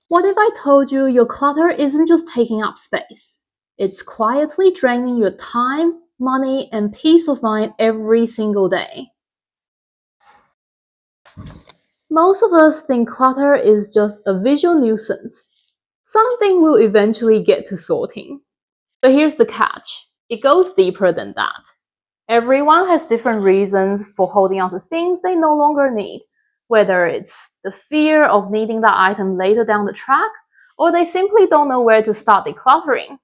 What if I told you your clutter isn't just taking up space? It's quietly draining your time, money, and peace of mind every single day. Most of us think clutter is just a visual nuisance, something we'll eventually get to sorting. But here's the catch. It goes deeper than that. Everyone has different reasons for holding on to things they no longer need, whether it's the fear of needing that item later down the track, or they simply don't know where to start decluttering.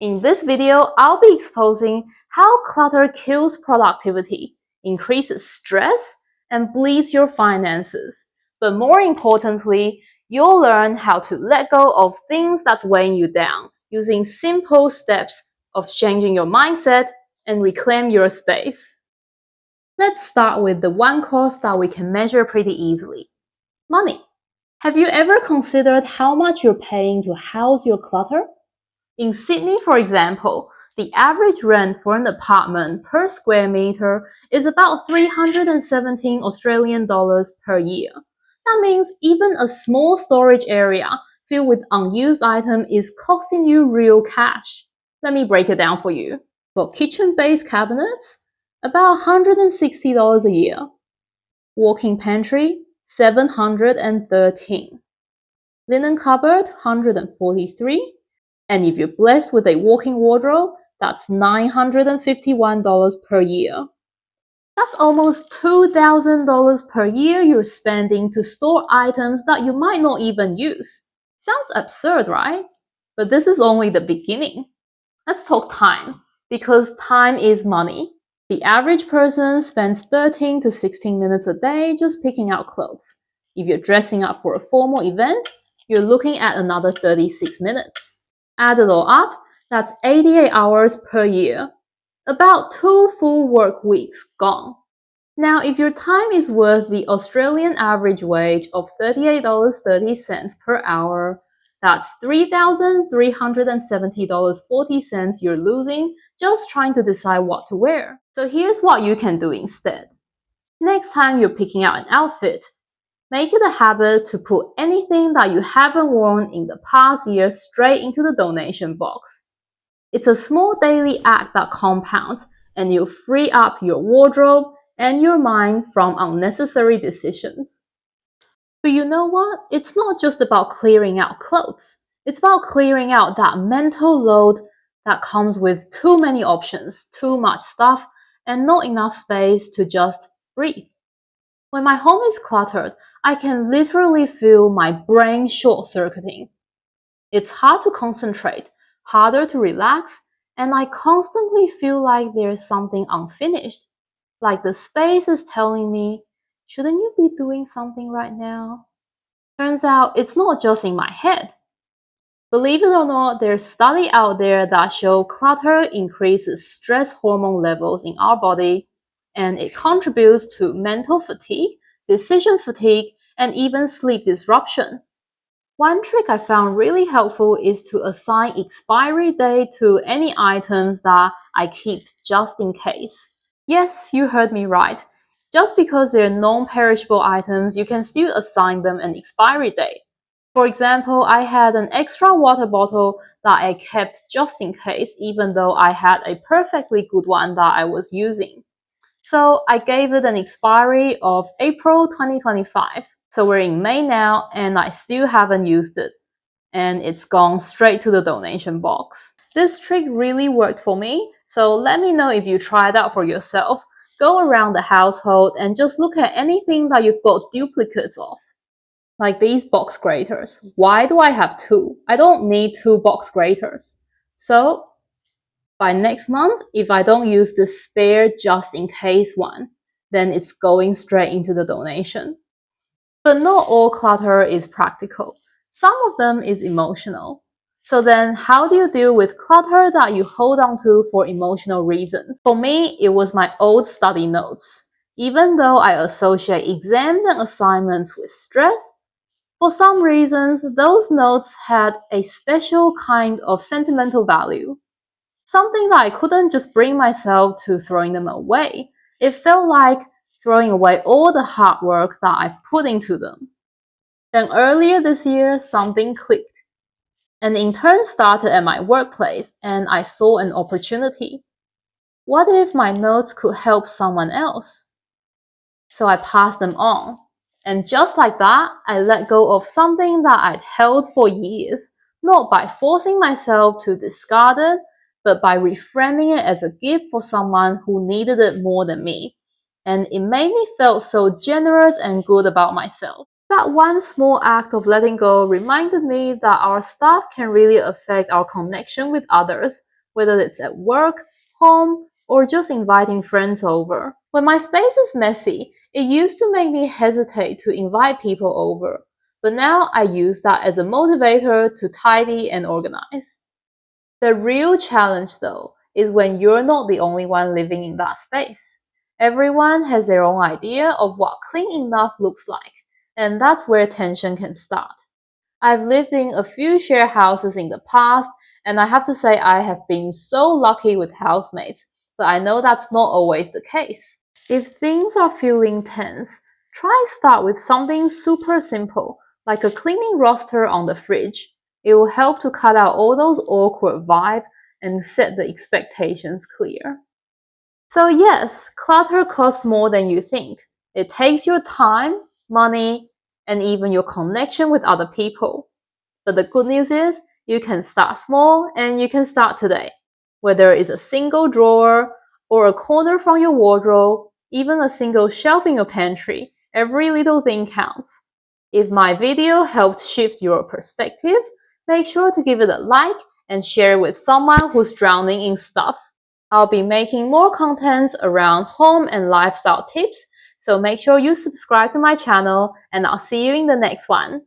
In this video, I'll be exposing how clutter kills productivity, increases stress, and bleeds your finances. But more importantly, you'll learn how to let go of things that's weighing you down using simple steps of changing your mindset and reclaim your space. Let's start with the one cost that we can measure pretty easily: money. Have you ever considered how much you're paying to house your clutter? In Sydney, for example, the average rent for an apartment per square meter is about 317 Australian dollars per year. That means even a small storage area filled with unused items is costing you real cash. Let me break it down for you. For kitchen-based cabinets, about $160 a year. Walk-in pantry, $713. Linen cupboard, $143. And if you're blessed with a walk-in wardrobe, that's $951 per year. That's almost $2,000 per year you're spending to store items that you might not even use. Sounds absurd, right? But this is only the beginning. Let's talk time, because time is money. The average person spends 13 to 16 minutes a day just picking out clothes. If you're dressing up for a formal event, you're looking at another 36 minutes. Add it all up, that's 88 hours per year. About 2 full work weeks gone. Now, if your time is worth the Australian average wage of $38.30 per hour, that's $3,370.40 you're losing just trying to decide what to wear. So here's what you can do instead. Next time you're picking out an outfit, make it a habit to put anything that you haven't worn in the past year straight into the donation box. It's a small daily act that compounds, and you'll free up your wardrobe and your mind from unnecessary decisions. But you know what? It's not just about clearing out clothes. It's about clearing out that mental load that comes with too many options, too much stuff, and not enough space to just breathe. When my home is cluttered, I can literally feel my brain short-circuiting. It's hard to concentrate, harder to relax, and I constantly feel like there's something unfinished. Like the space is telling me, shouldn't you be doing something right now? Turns out it's not just in my head. Believe it or not, there's studies out there that show clutter increases stress hormone levels in our body, and it contributes to mental fatigue, decision fatigue, and even sleep disruption. One trick I found really helpful is to assign expiry date to any items that I keep just in case. Yes, you heard me right. Just because they're non-perishable items, you can still assign them an expiry date. For example, I had an extra water bottle that I kept just in case, even though I had a perfectly good one that I was using. So I gave it an expiry of April 2025. So we're in May now, and I still haven't used it. And it's gone straight to the donation box. This trick really worked for me, so let me know if you try it out for yourself. Go around the household and just look at anything that you've got duplicates of. Like these box graters. Why do I have two? I don't need two box graters. So by next month, if I don't use the spare just in case one, then it's going straight into the donation. But not all clutter is practical. Some of them is emotional. So then how do you deal with clutter that you hold on to for emotional reasons? For me, it was my old study notes. Even though I associate exams and assignments with stress, for some reasons, those notes had a special kind of sentimental value. Something that I couldn't just bring myself to throwing them away. It felt like throwing away all the hard work that I've put into them. Then earlier this year, something clicked. An intern started at my workplace and I saw an opportunity. What if my notes could help someone else? So I passed them on. And just like that, I let go of something that I'd held for years, not by forcing myself to discard it, but by reframing it as a gift for someone who needed it more than me. And it made me feel so generous and good about myself. That one small act of letting go reminded me that our stuff can really affect our connection with others, whether it's at work, home, or just inviting friends over. When my space is messy, it used to make me hesitate to invite people over, but now I use that as a motivator to tidy and organize. The real challenge, though, is when you're not the only one living in that space. Everyone has their own idea of what clean enough looks like, and that's where tension can start. I've lived in a few share houses in the past, and I have to say I have been so lucky with housemates, but I know that's not always the case. If things are feeling tense, try start with something super simple, like a cleaning roster on the fridge. It will help to cut out all those awkward vibes and set the expectations clear. So yes, clutter costs more than you think. It takes your time, money, and even your connection with other people. But the good news is you can start small and you can start today. Whether it's a single drawer or a corner from your wardrobe, even a single shelf in your pantry, every little thing counts. If my video helped shift your perspective, make sure to give it a like and share it with someone who's drowning in stuff. I'll be making more content around home and lifestyle tips, so make sure you subscribe to my channel and I'll see you in the next one.